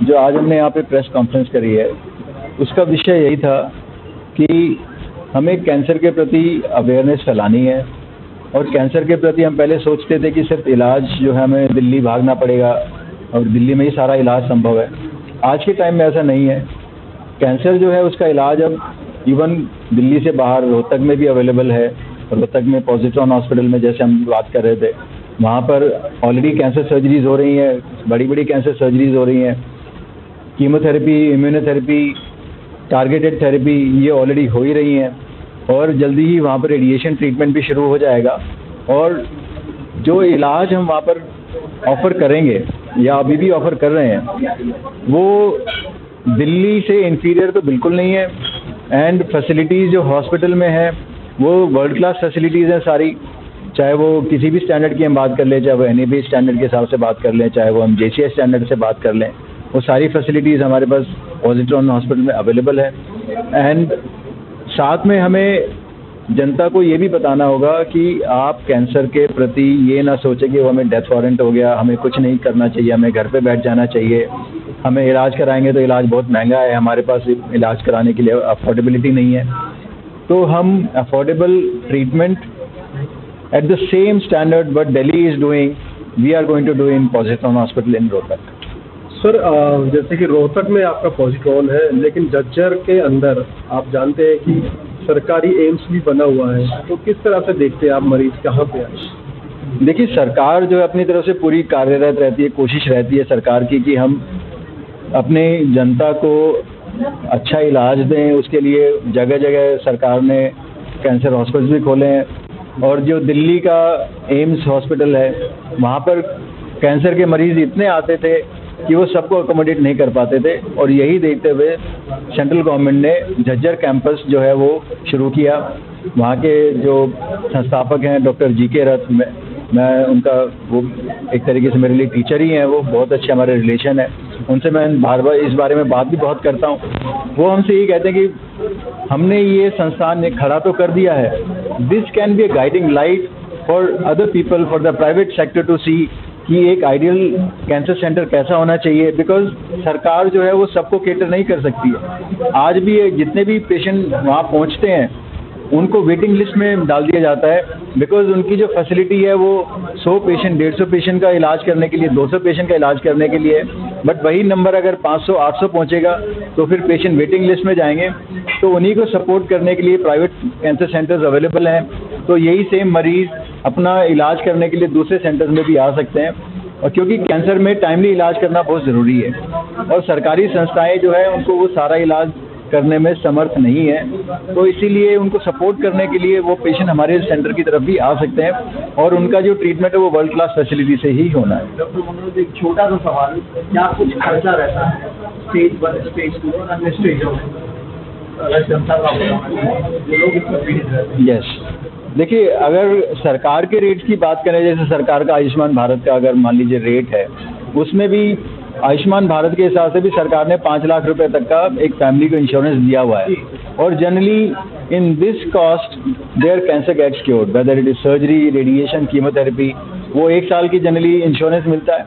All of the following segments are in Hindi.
जो आज हमने यहाँ पे प्रेस कॉन्फ्रेंस करी है, उसका विषय यही था कि हमें कैंसर के प्रति अवेयरनेस फैलानी है। और कैंसर के प्रति हम पहले सोचते थे कि सिर्फ इलाज जो है हमें दिल्ली भागना पड़ेगा और दिल्ली में ही सारा इलाज संभव है। आज के टाइम में ऐसा नहीं है। कैंसर जो है उसका इलाज अब इवन दिल्ली से बाहर रोहतक में भी अवेलेबल है। रोहतक में पॉजिट्रॉन हॉस्पिटल में जैसे हम बात कर रहे थे, वहाँ पर ऑलरेडी कैंसर सर्जरीज हो रही हैं, बड़ी बड़ी कैंसर सर्जरीज हो रही हैं। कीमोथेरेपी, इम्यूनोथेरेपी, टारगेटेड थेरेपी ये ऑलरेडी हो ही रही हैं और जल्दी ही वहाँ पर रेडिएशन ट्रीटमेंट भी शुरू हो जाएगा। और जो इलाज हम वहाँ पर ऑफ़र करेंगे या अभी भी ऑफ़र कर रहे हैं, वो दिल्ली से इंफीरियर तो बिल्कुल नहीं है। एंड फैसिलिटीज़ जो हॉस्पिटल में है वो वर्ल्ड क्लास फैसिलिटीज़ हैं सारी, चाहे वो किसी भी स्टैंडर्ड की हम बात कर लें, चाहे वो NABH स्टैंडर्ड के हिसाब से बात कर लें, चाहे वो हम JCI स्टैंडर्ड से बात कर लें, वो सारी फैसिलिटीज़ हमारे पास पॉजिट्रॉन हॉस्पिटल में अवेलेबल है। एंड साथ में हमें जनता को ये भी बताना होगा कि आप कैंसर के प्रति ये ना सोचें कि वो हमें डेथ वारंट हो गया, हमें कुछ नहीं करना चाहिए, हमें घर पे बैठ जाना चाहिए, हमें इलाज कराएंगे तो इलाज बहुत महंगा है, हमारे पास इलाज कराने के लिए अफोर्डेबिलिटी नहीं है। तो हम affordable treatment at the same standard what Delhi is doing, we are going to do in Positron hospital in Rohtak. Sir, जैसे कि रोहतक में आपका पॉजिट्रॉन है, लेकिन झज्जर के अंदर आप जानते हैं कि सरकारी एम्स भी बना हुआ है, तो किस तरह से देखते हैं आप मरीज कहाँ पे आए? देखिए, सरकार जो है अपनी तरफ से पूरी कार्यरत रहती है, कोशिश रहती है सरकार की कि हम अपने जनता को अच्छा इलाज दें। उसके लिए जगह जगह सरकार ने कैंसर हॉस्पिटल भी खोले हैं। और जो दिल्ली का एम्स हॉस्पिटल है, वहाँ पर कैंसर के मरीज़ इतने आते थे कि वो सबको अकोमोडेट नहीं कर पाते थे। और यही देखते हुए सेंट्रल गवर्नमेंट ने झज्जर कैंपस जो है वो शुरू किया। वहाँ के जो संस्थापक हैं डॉक्टर GK रथ, मैं उनका वो एक तरीके से मेरे लिए टीचर ही हैं, वो बहुत अच्छे हमारे रिलेशन है उनसे। मैं बार बार इस बारे में बात भी बहुत करता हूँ। वो हमसे यही कहते हैं कि हमने ये संस्थान ने खड़ा तो कर दिया है, this can be a guiding light for other people, for the private sector to see कि एक आइडियल कैंसर सेंटर कैसा होना चाहिए। बिकॉज सरकार जो है वो सबको केटर नहीं कर सकती है। आज भी जितने भी पेशेंट वहाँ पहुँचते हैं उनको वेटिंग लिस्ट में डाल दिया जाता है, बिकॉज उनकी जो फैसिलिटी है वो 100 पेशेंट, 150 पेशेंट का इलाज करने के लिए, 200 पेशेंट का इलाज करने के लिए। बट वही नंबर अगर 500, 800 पहुँचेगा तो फिर पेशेंट वेटिंग लिस्ट में जाएंगे। तो उन्हीं को सपोर्ट करने के लिए प्राइवेट कैंसर सेंटर्स अवेलेबल हैं। तो यही सेम मरीज़ अपना इलाज करने के लिए दूसरे सेंटर्स में भी आ सकते हैं। और क्योंकि कैंसर में टाइमली इलाज करना बहुत ज़रूरी है और सरकारी संस्थाएं जो है उनको वो सारा इलाज करने में समर्थ नहीं है, तो इसीलिए उनको सपोर्ट करने के लिए वो पेशेंट हमारे सेंटर की तरफ भी आ सकते हैं और उनका जो ट्रीटमेंट है वो वर्ल्ड क्लास फैसिलिटी से ही होना है। डॉक्टर मनोज, एक छोटा सा सवाल, क्या कुछ खर्चा रहता है स्टेज 1, स्टेज 2 और अन्य स्टेजों में? अगर जनता का वो लोग इसमें पीड़ित रहते हैं। यस, देखिए, अगर सरकार के रेट्स की बात करें, जैसे सरकार का आयुष्मान भारत का अगर मान लीजिए रेट है, उसमें भी आयुष्मान भारत के हिसाब से भी सरकार ने 5 लाख रुपए तक का एक फैमिली को इंश्योरेंस दिया हुआ है। और generally in this cost there cancer gets cured, whether it is surgery, radiation, chemotherapy, वो 1 साल की जनरली इंश्योरेंस मिलता है।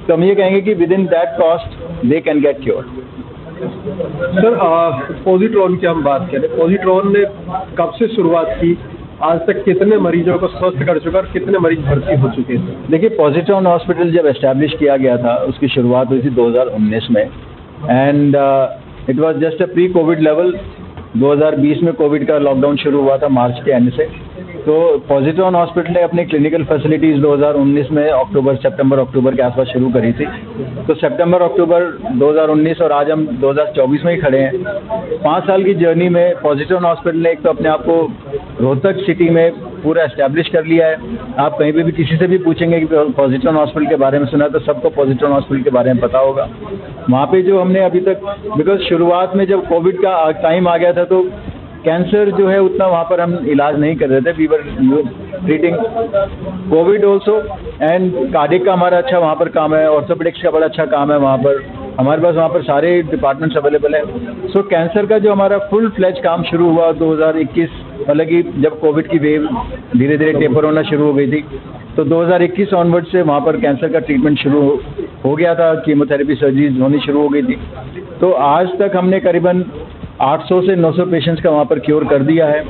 तो हम ये कहेंगे कि with in that cost they can get cured. Sir, positron की हम बात करें, पॉजिट्रॉन ने कब से शुरुआत की, आज तक कितने मरीजों को स्वस्थ कर चुका और कितने मरीज भर्ती हो चुके हैं? देखिए, पॉजिट्रॉन हॉस्पिटल जब एस्टैब्लिश किया गया था उसकी शुरुआत हुई थी 2019 में। And it was just a pre Covid level. 2020 में कोविड का लॉकडाउन शुरू हुआ था मार्च के एंड से। तो पॉजिट्रॉन हॉस्पिटल ने अपनी क्लिनिकल फैसिलिटीज़ 2019 में सितंबर अक्टूबर के आसपास शुरू करी थी। तो सितंबर अक्टूबर 2019 और आज हम 2024 में ही खड़े हैं। 5 साल की जर्नी में पॉजिट्रॉन हॉस्पिटल ने एक तो अपने आप को रोहतक सिटी में पूरा एस्टैब्लिश कर लिया है। आप कहीं पे भी किसी से भी पूछेंगे कि पॉजिट्रॉन हॉस्पिटल के बारे में सुना, तो सबको पॉजिट्रॉन हॉस्पिटल के बारे में पता होगा। वहाँ पे जो हमने अभी तक, बिकॉज शुरुआत में जब कोविड का टाइम आ गया था तो कैंसर जो है उतना वहाँ पर हम इलाज नहीं कर रहे थे। We were treating Covid also and cardiac का हमारा अच्छा वहाँ पर काम है, ऑर्थोपेडिक्स का बड़ा अच्छा काम है वहाँ पर, हमारे पास वहाँ पर सारे डिपार्टमेंट्स अवेलेबल हैं। सो कैंसर का जो हमारा फुल फ्लैज काम शुरू हुआ 2021, मतलब कि जब कोविड की वेव धीरे धीरे टेपर होना शुरू हो गई थी, तो 2021 ऑनवर्ड से वहाँ पर कैंसर का ट्रीटमेंट शुरू हो गया था, कीमोथेरेपी सर्जरीज होनी शुरू हो गई थी। तो आज तक हमने करीबन 800 से 900 पेशेंट्स का वहाँ पर क्योर कर दिया है,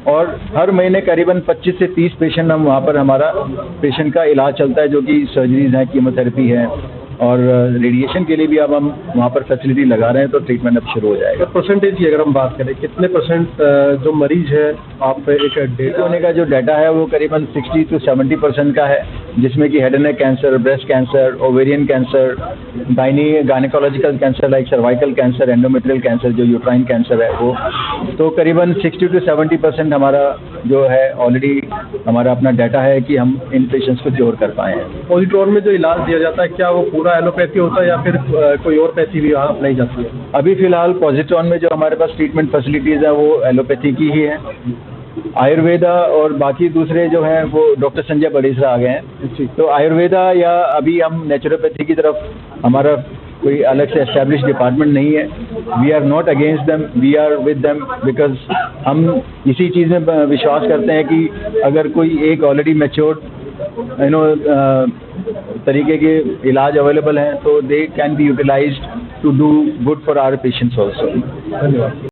और हर महीने करीबन 25 से 30 पेशेंट हम वहाँ पर हमारा पेशेंट का इलाज चलता है, जो कि सर्जरीज हैं, कीमोथेरेपी है, और रेडिएशन के लिए भी अब हम वहाँ पर फैसिलिटी लगा रहे हैं, तो ट्रीटमेंट अब शुरू हो जाएगा। परसेंटेज की अगर हम बात करें, कितने % जो मरीज है आप एक डेटा होने का जो डाटा है वो करीबन 60 to 70% का है, जिसमें कि head and neck cancer, breast cancer, ovarian cancer, gynaecological cancer like cervical cancer, endometrial cancer जो यूट्राइन कैंसर है वो, तो करीबन 60 to 70% हमारा जो है ऑलरेडी हमारा अपना डाटा है कि हम इन पेशेंट्स को क्योर कर पाए हैं। पॉजिट्रॉन में जो इलाज दिया जाता है, क्या वो पूरा एलोपैथी होता है या फिर कोई और पैथी भी वहाँ अपनाई जाती है? अभी फिलहाल पॉजिट्रॉन में जो हमारे पास ट्रीटमेंट फैसिलिटीज़ है वो एलोपैथी की ही है। आयुर्वेदा और बाकी दूसरे जो हैं वो डॉक्टर संजय बड़ीसरा आ गए हैं, तो आयुर्वेदा या अभी हम नेचुरोपैथी की तरफ हमारा कोई अलग से एस्टैब्लिश डिपार्टमेंट नहीं है। We are not against them, we are with them, because हम इसी चीज़ में विश्वास करते हैं कि अगर कोई एक ऑलरेडी मैच्योर्ड तरीके के इलाज अवेलेबल हैं तो they can be utilised to do good for our patients also. धन्यवाद।